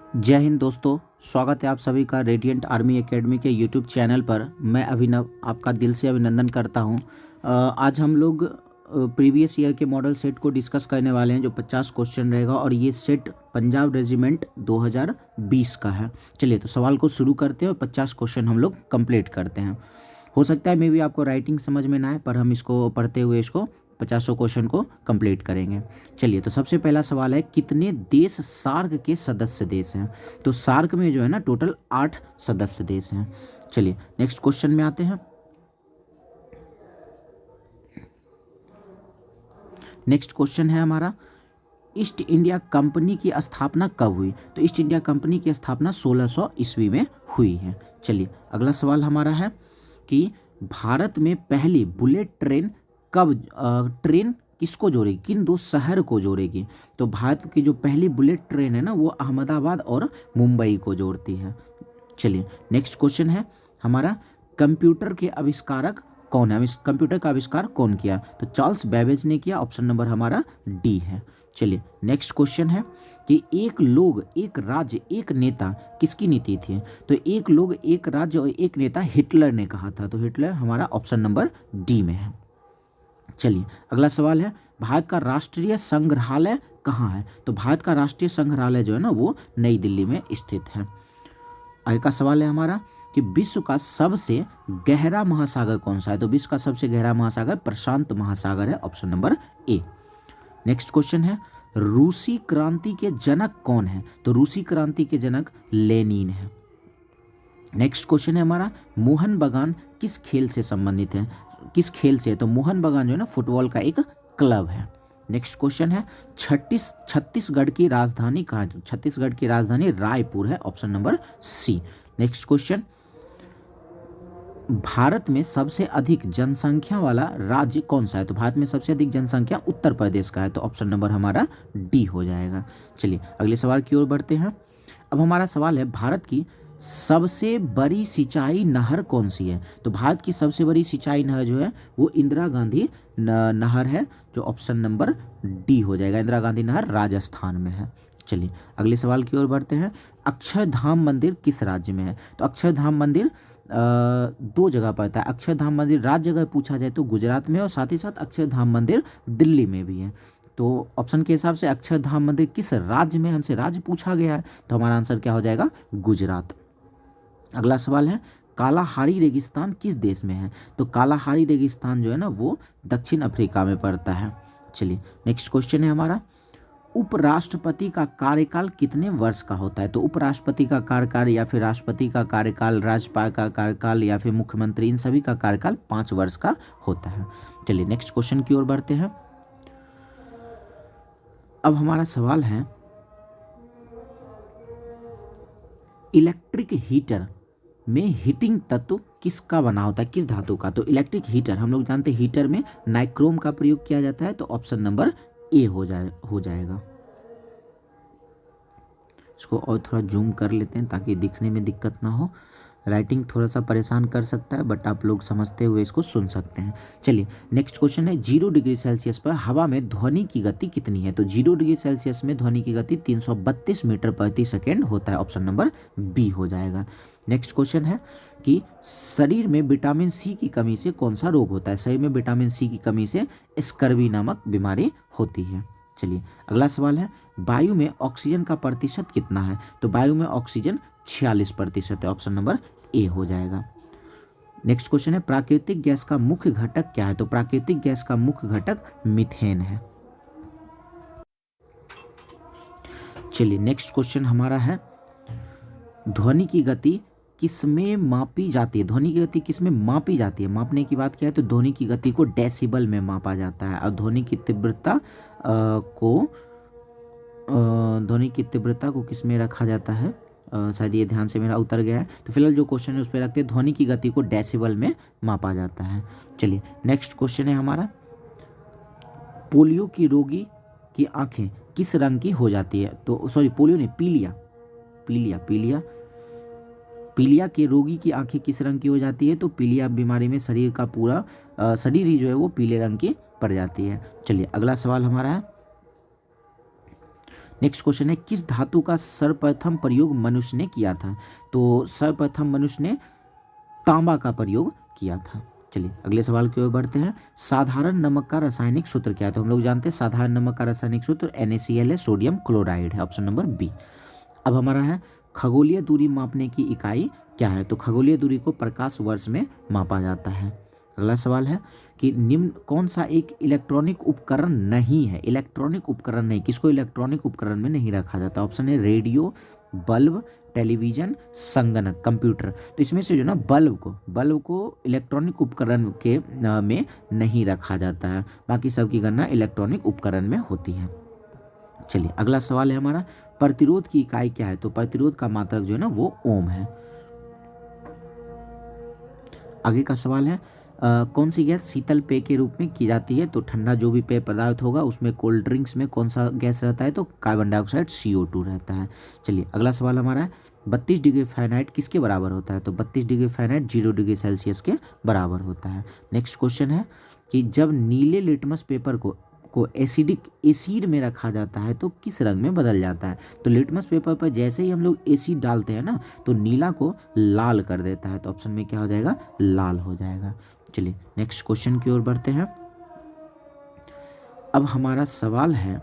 जय हिंद दोस्तों। स्वागत है आप सभी का रेडिएंट आर्मी एकेडमी के यूट्यूब चैनल पर। मैं अभिनव आपका दिल से अभिनंदन करता हूं। आज हम लोग प्रीवियस ईयर के मॉडल सेट को डिस्कस करने वाले हैं जो 50 क्वेश्चन रहेगा और ये सेट पंजाब रेजिमेंट 2020 का है। चलिए तो सवाल को शुरू करते हैं और 50 क्वेश्चन हम लोग कंप्लीट करते हैं। हो सकता है मे भी आपको राइटिंग समझ में ना आए, पर हम इसको पढ़ते हुए इसको 50 क्वेश्चन को कंप्लीट करेंगे। चलिए तो सबसे पहला सवाल है, कितने देश सार्क के सदस्य देश हैं? तो सार्क में जो है ना टोटल 8 सदस्य देश हैं। चलिए नेक्स्ट क्वेश्चन में आते हैं। नेक्स्ट क्वेश्चन है हमारा, ईस्ट इंडिया कंपनी की स्थापना कब हुई? तो ईस्ट इंडिया कंपनी की स्थापना 1600 ईस्वी में हुई है। चलिए अगला सवाल हमारा है कि भारत में पहली बुलेट ट्रेन कब ट्रेन किसको जोड़ेगी, किन दो शहर को जोड़ेगी? तो भारत की जो पहली बुलेट ट्रेन है ना वो अहमदाबाद और मुंबई को जोड़ती है। चलिए नेक्स्ट क्वेश्चन है हमारा, कंप्यूटर के आविष्कारक कौन है? कंप्यूटर का आविष्कार कौन किया? तो चार्ल्स बेबेज ने किया। ऑप्शन नंबर हमारा डी है। चलिए नेक्स्ट क्वेश्चन है कि एक लोग एक राज्य एक नेता किसकी नीति थी? तो एक लोग एक राज्य और एक नेता हिटलर ने कहा था। तो हिटलर हमारा ऑप्शन नंबर डी में है। चलिए अगला सवाल है, भारत का राष्ट्रीय संग्रहालय कहाँ है? तो भारत का राष्ट्रीय संग्रहालय जो है ना वो नई दिल्ली में स्थित है। आगे का सवाल है हमारा कि विश्व का सबसे गहरा महासागर कौन सा है? तो विश्व का सबसे गहरा महासागर प्रशांत महासागर है। Option number A. Next question है, रूसी क्रांति के जनक कौन है? तो रूसी क्रांति के जनक लेनिन है। नेक्स्ट क्वेश्चन है हमारा, मोहन बागान किस खेल से संबंधित है? किस खेल से? तो मोहन बागान जो है ना फुटबॉल का एक क्लब है। नेक्स्ट क्वेश्चन है, छत्तीसगढ़ की राजधानी कहाँ है? छत्तीसगढ़ की राजधानी रायपुर है। Option number C. Next question, Bharat में सबसे अधिक जनसंख्या वाला राज्य कौन सा है? तो भारत में सबसे अधिक जनसंख्या उत्तर प्रदेश का है। तो ऑप्शन नंबर हमारा डी हो जाएगा। चलिए अगले सवाल की ओर बढ़ते हैं। अब हमारा सवाल है, भारत की सबसे बड़ी सिंचाई नहर कौन सी है? तो भारत की सबसे बड़ी सिंचाई नहर जो है वो इंदिरा गांधी नहर है, जो ऑप्शन नंबर डी हो जाएगा। इंदिरा गांधी नहर राजस्थान में है। चलिए अगले सवाल की ओर बढ़ते हैं। अक्षरधाम मंदिर किस राज्य में है? तो अक्षरधाम मंदिर दो जगह पड़ता है। अक्षरधाम मंदिर राज्य अगर पूछा जाए तो गुजरात में, और साथ ही साथ अक्षरधाम मंदिर दिल्ली में भी है। तो ऑप्शन के हिसाब से अक्षरधाम मंदिर किस राज्य में, हमसे राज्य पूछा गया है, तो हमारा आंसर क्या हो जाएगा? गुजरात। अगला सवाल है, कालाहारी रेगिस्तान किस देश में है? तो कालाहारी रेगिस्तान जो है ना वो दक्षिण अफ्रीका में पड़ता है। चलिए नेक्स्ट क्वेश्चन है हमारा, उपराष्ट्रपति का कार्यकाल कितने वर्ष का होता है? तो उपराष्ट्रपति का कार्यकाल या फिर राष्ट्रपति का कार्यकाल, राज्यपाल का कार्यकाल या फिर मुख्यमंत्री, इन सभी का कार्यकाल 5 वर्ष का होता है। चलिए नेक्स्ट क्वेश्चन की ओर बढ़ते हैं। अब हमारा सवाल है, इलेक्ट्रिक हीटर में हीटिंग तत्व किसका बना होता है, किस धातु का? तो इलेक्ट्रिक हीटर हम लोग जानते हैं हीटर में नाइक्रोम का प्रयोग किया जाता है। तो ऑप्शन नंबर ए हो जाएगा। इसको और थोड़ा जूम कर लेते हैं ताकि दिखने में दिक्कत ना हो। राइटिंग थोड़ा सा परेशान कर सकता है, बट आप लोग समझते हुए इसको सुन सकते हैं। चलिए नेक्स्ट क्वेश्चन है, 0 डिग्री सेल्सियस पर हवा में ध्वनि की गति कितनी है? तो 0 डिग्री सेल्सियस में ध्वनि की गति 332 मीटर प्रति सेकेंड होता है। ऑप्शन नंबर बी हो जाएगा। नेक्स्ट क्वेश्चन है कि शरीर में विटामिन सी की कमी से कौन सा रोग होता है? शरीर में विटामिन सी की कमी से स्कर्वी नामक बीमारी होती है। चलिए अगला सवाल है, वायु में ऑक्सीजन का प्रतिशत कितना है? तो वायु में ऑक्सीजन 46% है। ऑप्शन नंबर ए हो जाएगा। नेक्स्ट क्वेश्चन है, प्राकृतिक गैस का मुख्य घटक क्या है? तो प्राकृतिक गैस का मुख्य घटक मीथेन है। चलिए नेक्स्ट क्वेश्चन हमारा है, ध्वनि की गति किसमें मापी जाती है? ध्वनि की गति किसमें मापी जाती है? मापने की बात क्या है? तो ध्वनि की गति को डेसिबल में मापा जाता है। और ध्वनि की तीव्रता को किस में रखा जाता है? शायद ये ध्यान से मेरा उतर गया है, तो फिलहाल जो क्वेश्चन है उस पर रखते हैं। ध्वनि की गति को डेसिबल में मापा जाता है। चलिए नेक्स्ट क्वेश्चन है हमारा, पोलियो की रोगी की आंखें किस रंग की हो जाती है? तो सॉरी पोलियो नहीं, पीलिया के रोगी की आंखें किस रंग की हो जाती है? तो पीलिया बीमारी में शरीर का पूरा शरीर ही जो है वो पीले रंग की पड़ जाती है। चलिए अगला सवाल हमारा है, नेक्स्ट क्वेश्चन है, किस धातु का सर्वप्रथम प्रयोग मनुष्य ने किया था? तो सर्वप्रथम मनुष्य ने तांबा का प्रयोग किया था। चलिए अगले सवाल की ओर बढ़ते हैं। साधारण नमक का रासायनिक सूत्र क्या है? तो हम लोग जानते हैं साधारण नमक का रासायनिक सूत्र NaCl है, सोडियम क्लोराइड है, ऑप्शन नंबर बी। अब हमारा है, खगोलीय दूरी मापने की इकाई क्या है? तो खगोलीय दूरी को प्रकाश वर्ष में मापा जाता है। अगला सवाल है कि निम्न कौन सा एक इलेक्ट्रॉनिक उपकरण नहीं है? इलेक्ट्रॉनिक उपकरण नहीं, किसको इलेक्ट्रॉनिक उपकरण में नहीं रखा जाता? ऑप्शन है रेडियो, बल्ब, टेलीविजन, संगणक, कंप्यूटर। तो इसमें से जो ना बल्ब को इलेक्ट्रॉनिक उपकरण के में नहीं रखा जाता है, बाकी सबकी गणना इलेक्ट्रॉनिक उपकरण में होती है। चलिए अगला सवाल है हमारा, प्रतिरोध की इकाई क्या है? तो प्रतिरोध का मात्रक जो है ना वो ओम है। आगे का सवाल है, कौन सी गैस शीतल पेय के रूप में की जाती है? तो ठंडा जो भी पेय पदार्थ होगा उसमें कोल्ड ड्रिंक्स में कौन सा गैस रहता है? तो कार्बन डाइऑक्साइड CO2 रहता है। चलिए अगला सवाल हमारा है, 32 डिग्री फ़ारेनहाइट किसके बराबर होता है? तो 32 डिग्री फ़ारेनहाइट 0 डिग्री सेल्सियस के बराबर होता है। नेक्स्ट क्वेश्चन है कि जब नीले लिटमस पेपर को एसिड में रखा जाता है तो किस रंग में बदल जाता है? तो लिटमस पेपर पर जैसे ही हम लोग एसिड डालते हैं ना तो नीला को लाल कर देता है, तो ऑप्शन में क्या हो जाएगा? लाल हो जाएगा। चलिए नेक्स्ट क्वेश्चन की ओर बढ़ते हैं। अब हमारा सवाल है,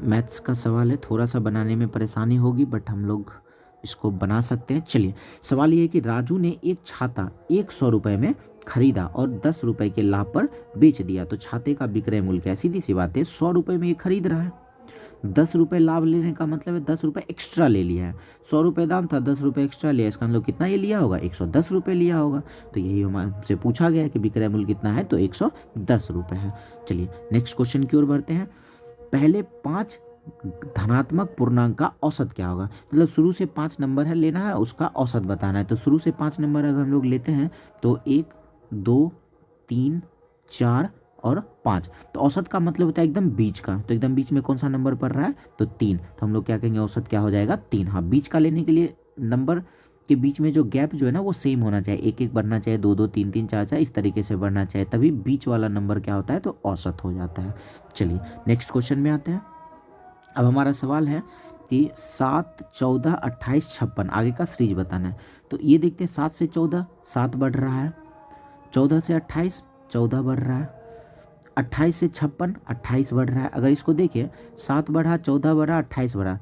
मैथ्स का सवाल है, थोड़ा सा बनाने में परेशानी होगी बट हम लोग इसको बना सकते हैं। चलिए सवाल ये है कि राजू ने एक छाता 100 रुपये में खरीदा और 10 रुपये के लाभ पर बेच दिया, तो छाते का विक्रय मूल्य क्या है? सीधी सी बात है, 100 रुपये में ये खरीद रहा है, 10 रुपये लाभ लेने का मतलब है 10 रुपये एक्स्ट्रा ले लिया है। 100 रुपये दाम था, 10 रुपये एक्स्ट्रा लिया, इसका मतलब कितना ये लिया होगा? 110 रुपये लिया होगा। तो यही हमसे पूछा गया है कि विक्रय मूल्य कितना है, तो 110 रुपये है। चलिए नेक्स्ट क्वेश्चन की ओर बढ़ते हैं। पहले 5 धनात्मक पूर्णांक का औसत क्या होगा? मतलब शुरू से 5 नंबर है लेना है, उसका औसत बताना है। तो शुरू से 5 नंबर अगर हम लोग लेते हैं तो 1, 2, 3, 4 और 5, तो औसत का मतलब होता है एकदम बीच का। तो एकदम बीच में कौन सा नंबर पड़ रहा है? तो 3। तो हम लोग क्या कहेंगे? औसत क्या हो जाएगा? 3। हाँ, बीच का लेने के लिए नंबर के बीच में जो गैप जो है ना वो सेम होना चाहिए, 1-1 बढ़ना चाहिए, 2-2, 3-3, 4-4 इस तरीके से बढ़ना चाहिए, तभी बीच वाला नंबर क्या होता है? तो औसत हो जाता है। चलिए नेक्स्ट क्वेश्चन में आते हैं। अब हमारा सवाल है कि 7, 14, 28, 56 आगे का सीरीज बताना है। तो ये देखते हैं, 7 से 14 7 बढ़ रहा है, 14 से 28 14 बढ़ रहा है, 28 से 56 28 बढ़ रहा है। अगर इसको देखिए, 7 बढ़ा, 14 बढ़ा, 28 बढ़ा,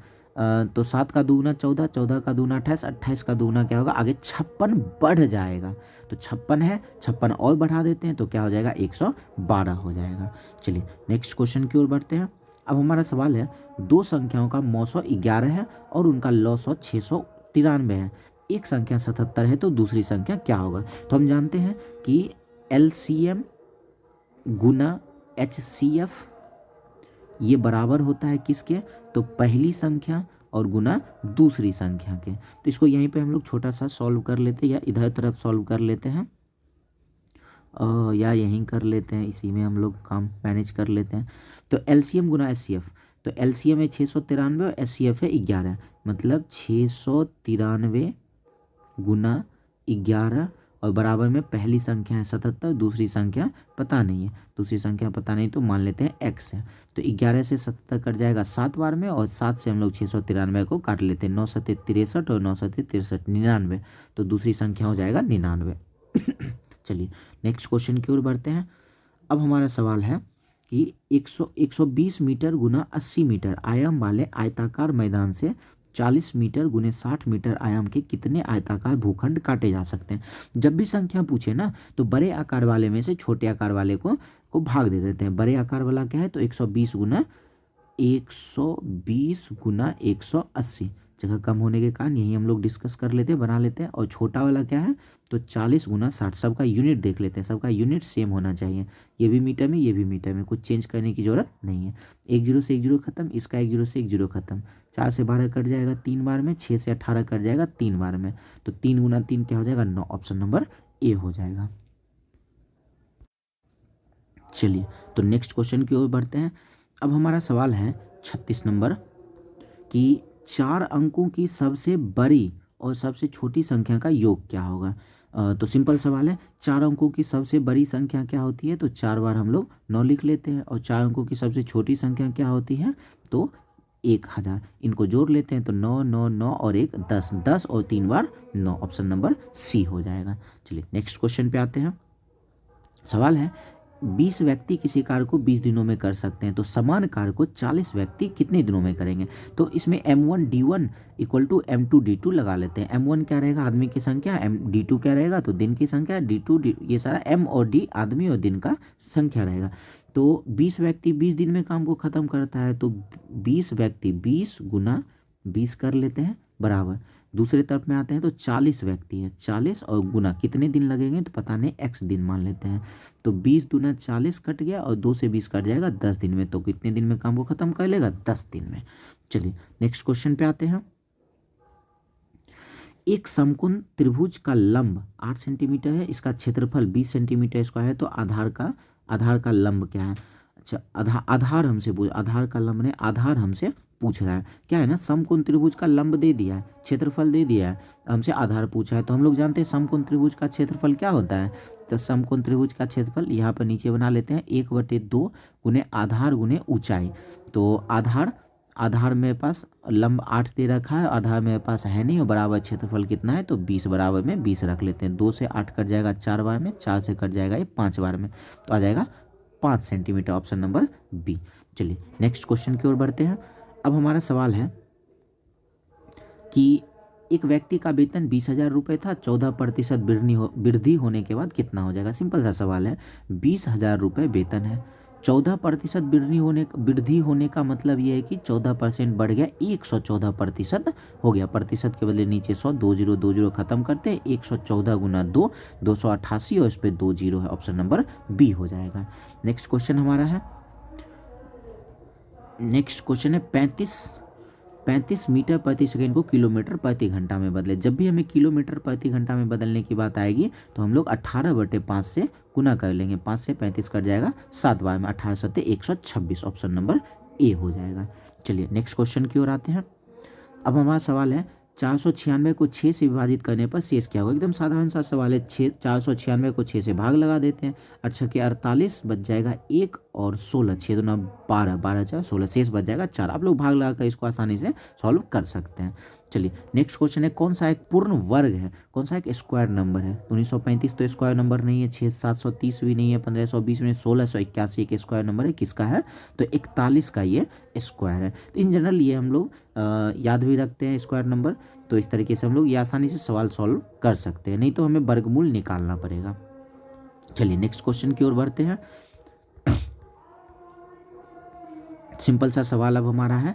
तो 7 का दूना 14, 14 का दूना 28, 28 का दूना क्या होगा? आगे 56 बढ़ जाएगा। तो 56 है, 56 और बढ़ा देते हैं तो क्या हो जाएगा? 112 हो जाएगा। चलिए नेक्स्ट क्वेश्चन की ओर बढ़ते हैं। अब हमारा सवाल है, दो संख्याओं का मौसौ 11 है और उनका लौसौ 693 है, एक संख्या 77 है, तो दूसरी संख्या क्या होगा? तो हम जानते हैं कि LCM गुना HCF ये बराबर होता है किसके? तो पहली संख्या और गुना दूसरी संख्या के। तो इसको यहीं पे हम लोग छोटा सा सॉल्व कर लेते हैं, या इधर तरफ सॉल्व कर लेते हैं, या यहीं कर लेते हैं, इसी में हम लोग काम मैनेज कर लेते हैं। तो LCM गुना HCF, तो LCM है 693 और HCF है 11, मतलब 693 गुना 11 और बराबर में पहली संख्या है 77, दूसरी संख्या पता नहीं है, दूसरी संख्या पता नहीं तो मान लेते हैं X है। तो 11 से 77 कट जाएगा 7 बार में, और 7 से हम लोग 693 को काट लेते हैं, 9 7 63 और 9 7 63 99, तो दूसरी संख्या हो जाएगा 99। चलिए नेक्स्ट क्वेश्चन की ओर बढ़ते हैं। अब हमारा सवाल है कि 120 मीटर गुना 80 मीटर आयाम वाले आयताकार मैदान से 40 मीटर गुने 60 मीटर आयाम के कितने आयताकार भूखंड काटे जा सकते हैं? जब भी संख्या पूछे ना तो बड़े आकार वाले में से छोटे आकार वाले को भाग दे देते हैं। बड़े आकार वाला क्या है? तो 120 गुना 180 जगह कम होने के कारण यही हम लोग डिस्कस कर लेते हैं, बना लेते हैं। और छोटा वाला क्या है? तो 40 गुना 60। सबका यूनिट देख लेते हैं, सबका यूनिट सेम होना चाहिए, ये भी मीटर में, ये भी मीटर में, कुछ चेंज करने की ज़रूरत नहीं है। 1 0 से 1 0 खत्म, इसका 1 0 से 1 0 खत्म, 4 से 12 कट जाएगा 3 बार में, 6 से 18 कट जाएगा 3 बार में, तो 3 गुना 3 क्या हो जाएगा? 9, ऑप्शन नंबर ए हो जाएगा। चलिए तो नेक्स्ट क्वेश्चन की ओर बढ़ते हैं। अब हमारा सवाल है 36 नंबर कि 4 अंकों की सबसे बड़ी और सबसे छोटी संख्या का योग क्या होगा? तो सिंपल सवाल है, 4 अंकों की सबसे बड़ी संख्या क्या होती है? तो 4 बार हम लोग 9 लिख लेते हैं। और 4 अंकों की सबसे छोटी संख्या क्या होती है? तो 1000। इनको जोड़ लेते हैं तो 9 9 9 और 1 10, 10 और 3 बार 9, ऑप्शन नंबर सी हो जाएगा। चलिए नेक्स्ट क्वेश्चन पे आते हैं। सवाल है, 20 व्यक्ति किसी कार्य को 20 दिनों में कर सकते हैं, तो समान कार्य को 40 व्यक्ति कितने दिनों में करेंगे? तो इसमें M1 D1 equal to M2 D2 लगा लेते हैं। M1 क्या रहेगा? आदमी की संख्या। D2 क्या रहेगा? तो दिन की संख्या। D2 ये सारा M और D आदमी और दिन का संख्या रहेगा। तो 20 व्यक्ति 20 दिन में काम को ख़त्म करता है, तो 20 व्यक्ति 20 गुना 20 कर लेते हैं बराबर। दूसरे तरफ में आते हैं तो 40 व्यक्ति है, 40 और गुना कितने दिन लगेंगे? तो पता नहीं, x दिन मान लेते हैं। तो 20 दूना 40 कट गया और 2 से 20 कट जाएगा 10 दिन में। तो कितने दिन में काम को खत्म कर लेगा? 10 दिन में। चलिए नेक्स्ट क्वेश्चन पे आते हैं। एक समकोण त्रिभुज का लंब 8 सेंटीमीटर है, इसका क्षेत्रफल 20 सेंटीमीटर स्क्वायर है, तो आधार का लंब क्या है? अच्छा, आधार का लंब ने आधार हमसे पूछ रहा है। क्या है ना, समकोण त्रिभुज का लंब दे दिया है, क्षेत्रफल दे दिया है, हमसे आधार पूछा है। तो हम लोग जानते हैं समकोण त्रिभुज का क्षेत्रफल क्या होता है। तो समकोण त्रिभुज का क्षेत्रफल यहाँ पर नीचे बना लेते हैं, 1/2 गुने आधार गुने ऊंचाई। तो आधार मेरे पास लंब 8 दे रखा है, आधार मेरे पास है नहीं, और बराबर क्षेत्रफल कितना है? तो 20 बराबर में 20 रख लेते हैं। 2 से 8 कट जाएगा 4 बार में, 4 से कट जाएगा ये 5 बार में, तो आ जाएगा 5 सेंटीमीटर, ऑप्शन नंबर बी। चलिए नेक्स्ट क्वेश्चन की ओर बढ़ते हैं। अब हमारा सवाल है कि एक व्यक्ति का वेतन 20,000 रुपये था, 14% वृद्धि होने के बाद कितना हो जाएगा? सिंपल सा सवाल है, 20,000 रुपये वेतन है, 14% वृद्धि होने का मतलब ये है कि 14% बढ़ गया, 114% हो गया। प्रतिशत के बदले नीचे 100, 20 खत्म करते हैं, 114 गुना 2 288 और इस पे 2 जीरो है, ऑप्शन नंबर बी हो जाएगा। नेक्स्ट क्वेश्चन हमारा है, नेक्स्ट क्वेश्चन है 35 मीटर प्रति सेकंड को किलोमीटर प्रति घंटा में बदले। जब भी हमें किलोमीटर प्रति घंटा में बदलने की बात आएगी तो हम लोग 18/5 से गुना कर लेंगे, 5 से 35 कट जाएगा 7 बार में, 18 सत्ते 126, ऑप्शन नंबर ए हो जाएगा। चलिए नेक्स्ट क्वेश्चन की ओर आते हैं। अब हमारा सवाल है, 496 को 6 से विभाजित करने पर शेष क्या होगा? एकदम साधारण सा सवाल है, 496 को 6 से भाग लगा देते हैं, 8 के 48 बच जाएगा 1 और 16, 6 दूना 12, 12 4 16, शेष बच जाएगा 4। आप लोग भाग लगा कर इसको आसानी से सॉल्व कर सकते हैं। चलिए नेक्स्ट क्वेश्चन है, कौन सा एक पूर्ण वर्ग है, कौन सा एक स्क्वायर नंबर है? 1935 तो स्क्वायर नंबर नहीं है, 730 भी नहीं है, 1520 में 1681 एक स्क्वायर नंबर है, किसका है? तो 41 का ये स्क्वायर है। तो इन जनरल ये हम लोग याद भी रखते हैं स्क्वायर नंबर, तो इस तरीके से हम लोग ये आसानी से सवाल सॉल्व कर सकते हैं, नहीं तो हमें वर्गमूल निकालना पड़ेगा। चलिए नेक्स्ट क्वेश्चन की ओर बढ़ते हैं। सिंपल सा सवाल अब हमारा है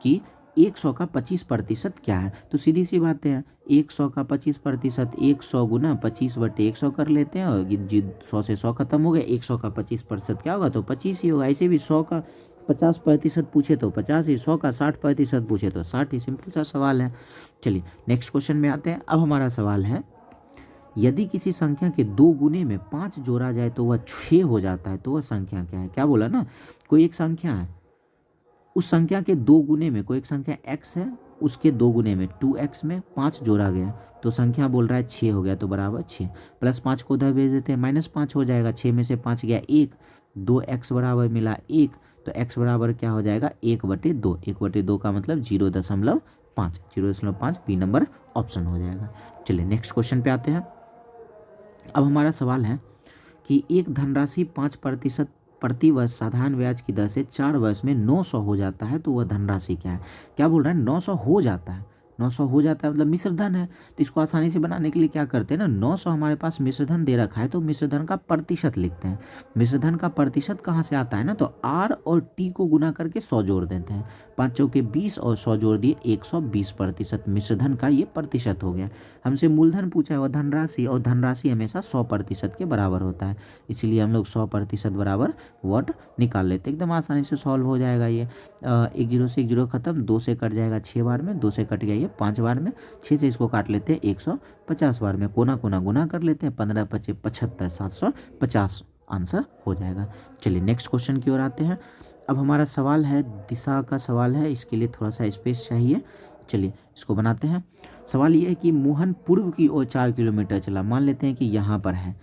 कि 100 का 25% क्या है? तो सीधी सी बात है, 100 का 25%, 100 गुना 25/100 कर लेते हैं, और 100 से 100 खत्म हो गया, 100 का 25% क्या होगा? तो 25 ही होगा। ऐसे भी 100 का 50% पूछे तो 50 ही, 100 का 60% पूछे तो 60 ही, सिंपल सा सवाल है। चलिए नेक्स्ट क्वेश्चन में आते हैं। अब हमारा सवाल है, यदि किसी संख्या के 2 गुने में 5 जोड़ा जाए तो वह 6 हो जाता है, तो वह संख्या क्या है? क्या बोला ना, कोई एक संख्या है, उस संख्या के 2 गुने में, कोई एक संख्या x है, उसके 2 गुने में 2x में 5 जोड़ा गया तो संख्या बोल रहा है 6 हो गया, तो बराबर 6, प्लस 5 को उधर भेज देते हैं, -5 हो जाएगा, 6 में से 5 गया 1, 2x बराबर मिला 1, तो x बराबर क्या हो जाएगा? 1/2, 1/2 का मतलब 0.5, 0.5 बी नंबर ऑप्शन हो जाएगा। चलिए नेक्स्ट क्वेश्चन पे आते हैं। अब हमारा सवाल है कि एक धनराशि 5% प्रति वर्ष साधारण ब्याज की दर से 4 वर्ष में 900 हो जाता है, तो वह धनराशि क्या है? क्या बोल रहा है? 900 हो जाता है, 900 हो जाता है मतलब मिश्र धन है। तो इसको आसानी से बनाने के लिए क्या करते हैं ना, 900 हमारे पास मिश्र धन दे रखा है, तो मिश्र धन का प्रतिशत लिखते हैं। मिश्र धन का प्रतिशत कहाँ से आता है ना, तो r और t को गुना करके 100 जोड़ देते हैं, 5 चौके 20 और 100 जोड़ दिए 120%, मिश्र धन का ये प्रतिशत हो गया। हमसे मूलधन पूछा है, वह धनराशि, और धनराशि हमेशा 100% के बराबर होता है, इसीलिए हम लोग 100% बराबर वॉट निकाल लेते हैं, एकदम आसानी से सॉल्व हो जाएगा ये। 1 0 से 1 0 खत्म, 2 से कट जाएगा 6 बार में, 2 से कट गया ये 5 बार में, 6 से इसको काट लेते हैं 150 बार में, कोना कोना गुना कर लेते हैं, 15 25 75, 750 आंसर हो जाएगा। चलिए नेक्स्ट क्वेश्चन की ओर आते हैं। अब हमारा सवाल है, दिशा का सवाल है, इसके लिए थोड़ा सा स्पेस चाहिए। चलिए इसको बनाते हैं। सवाल ये है कि मोहन पूर्व की ओर 4 किलोमीटर चला। मान लेते हैं कि यहाँ पर है,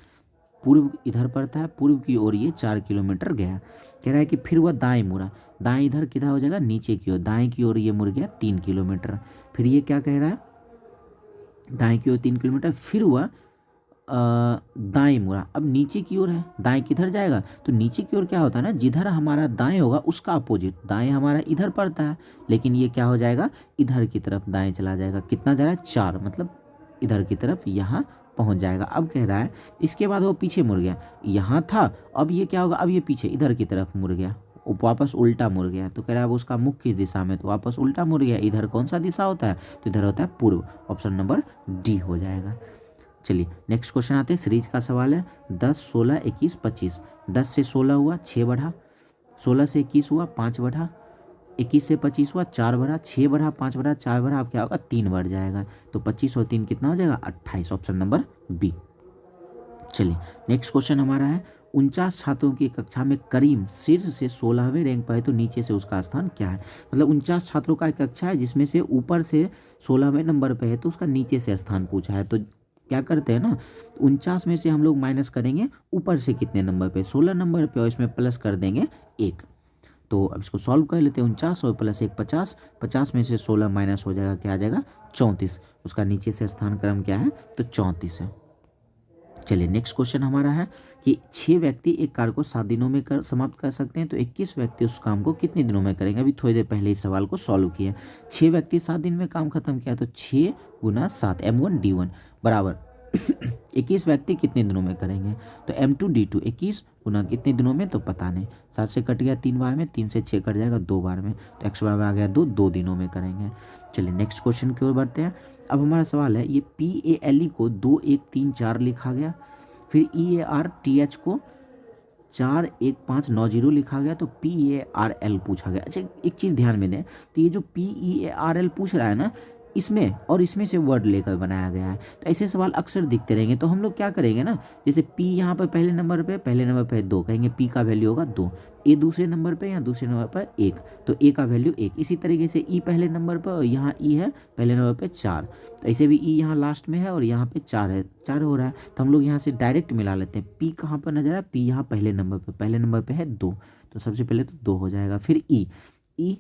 पूर्व इधर पड़ता है, पूर्व की ओर ये 4 किलोमीटर गया। कह रहा है कि फिर वह दाएं मुड़ा। दाएं इधर किधर हो जाएगा, नीचे की ओर। दाएं की ओर ये मुड़ गया 3 किलोमीटर। फिर ये क्या कह रहा है, दाएं की ओर 3 किलोमीटर, फिर वह दाएं मुड़ा। अब नीचे की ओर है, दाएं किधर जाएगा, तो नीचे की ओर क्या होता है ना, जिधर हमारा दाएं होगा उसका अपोजिट। दाएं हमारा इधर पड़ता है, लेकिन ये क्या हो जाएगा, इधर की तरफ दाएं चला जाएगा। कितना जा रहा है, 4, मतलब इधर की तरफ यहाँ पहुंच जाएगा। अब कह रहा है इसके बाद वो पीछे मुड़ गया, यहाँ था, अब ये क्या होगा, अब ये पीछे इधर की तरफ मुड़ गया, वापस उल्टा मुड़ गया। तो कह रहा है अब उसका मुख किस दिशा में, तो वापस उल्टा मुड़ गया। इधर कौन सा दिशा होता है, तो इधर होता है पूर्व। ऑप्शन नंबर डी हो जाएगा। चलिए नेक्स्ट क्वेश्चन आते हैं। सीरीज का सवाल है 10, 16, 21, 25। 10 से 16 हुआ 6 बढ़ा, 16 से 21 हुआ 5 बढ़ा, 21 से 25 हुआ 4 बढ़ा, 6 बढ़ा 5 बढ़ा 4 बढ़ा, अब क्या होगा 3 बढ़ जाएगा। तो 25 और 3 कितना हो जाएगा, 28। Option number B. चलिए नेक्स्ट क्वेश्चन हमारा है 49 छात्रों की कक्षा में करीम शीर्ष से 16वें रैंक पर है, तो नीचे से उसका स्थान क्या है। मतलब 49 छात्रों का एक कक्षा है जिसमें से ऊपर से 16वें नंबर पे है, तो उसका नीचे से स्थान पूछा है। तो क्या करते हैं ना, 49 में से हम लोग माइनस करेंगे ऊपर से कितने नंबर पे, 16 नंबर पे, और इसमें प्लस कर देंगे 1। तो अब इसको सॉल्व कर लेते हैं। 49 और प्लस 1 50, 50 में से 16 माइनस हो जाएगा, क्या आ जाएगा 34। उसका नीचे से स्थान क्रम क्या है, तो 34 है। चलिए नेक्स्ट क्वेश्चन हमारा है कि 6 व्यक्ति एक कार्य को 7 दिनों में समाप्त कर सकते हैं, तो 21 व्यक्ति उस काम को कितने दिनों में करेंगे। अभी थोड़ी देर पहले इस सवाल को सॉल्व किया। 6 व्यक्ति 7 दिन में काम खत्म किया, तो 6 गुना 7 M1 D1 बराबर 21 व्यक्ति कितने दिनों में करेंगे, तो M2 D2 21 गुना कितने दिनों में, तो पता नहीं। 7 से कट गया 3 बार में, 3 से 6 कट जाएगा 2 बार में, तो x बराबर आ गया 2 दिनों में करेंगे। चलिए नेक्स्ट क्वेश्चन की ओर बढ़ते हैं। अब हमारा सवाल है, ये PALE को 2 1 3 4 लिखा गया, फिर EARTH को 4 1 5 9 0 लिखा गया, तो PARL पूछा गया। अच्छा एक चीज़ ध्यान में दें, तो ये जो PEARL पूछ रहा है ना, इसमें और इसमें से वर्ड लेकर बनाया गया है। तो ऐसे सवाल अक्सर दिखते रहेंगे। तो हम लोग क्या करेंगे ना, जैसे P यहाँ पर पहले नंबर पे 2 कहेंगे, P का वैल्यू होगा 2, A दूसरे नंबर पे या दूसरे नंबर पर 1, तो A का वैल्यू 1। इसी तरीके से E पहले नंबर पर और यहाँ E है पहले नंबर पे 4, तो ऐसे भी E यहाँ लास्ट में है और यहाँ पे 4 है, 4 हो रहा है। तो हम लोग यहाँ से डायरेक्ट मिला लेते हैं। P कहाँ पर नजर है, P यहाँ पहले नंबर पे है 2, तो सबसे पहले तो 2 हो जाएगा। फिर E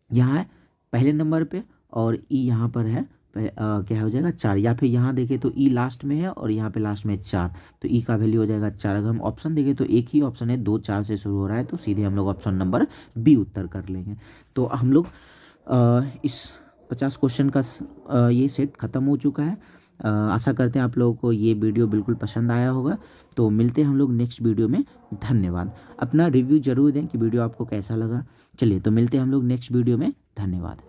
यहाँ है पहले नंबर पे और E यहाँ पर है क्या हो जाएगा 4, या फिर यहाँ देखें तो E लास्ट में है और यहाँ पे लास्ट में 4, तो E का वैल्यू हो जाएगा 4। अगर हम ऑप्शन देखें तो एक ही ऑप्शन है 2 4 से शुरू हो रहा है, तो सीधे हम लोग ऑप्शन नंबर बी उत्तर कर लेंगे। तो हम लोग इस 50 क्वेश्चन का ये सेट ख़त्म हो चुका है। आशा करते हैं आप लोगों को ये वीडियो बिल्कुल पसंद आया होगा। तो मिलते हैं हम लोग नेक्स्ट वीडियो में। धन्यवाद। अपना रिव्यू जरूर दें कि वीडियो आपको कैसा लगा। चलिए तो मिलते हैं हम लोग नेक्स्ट वीडियो में। धन्यवाद।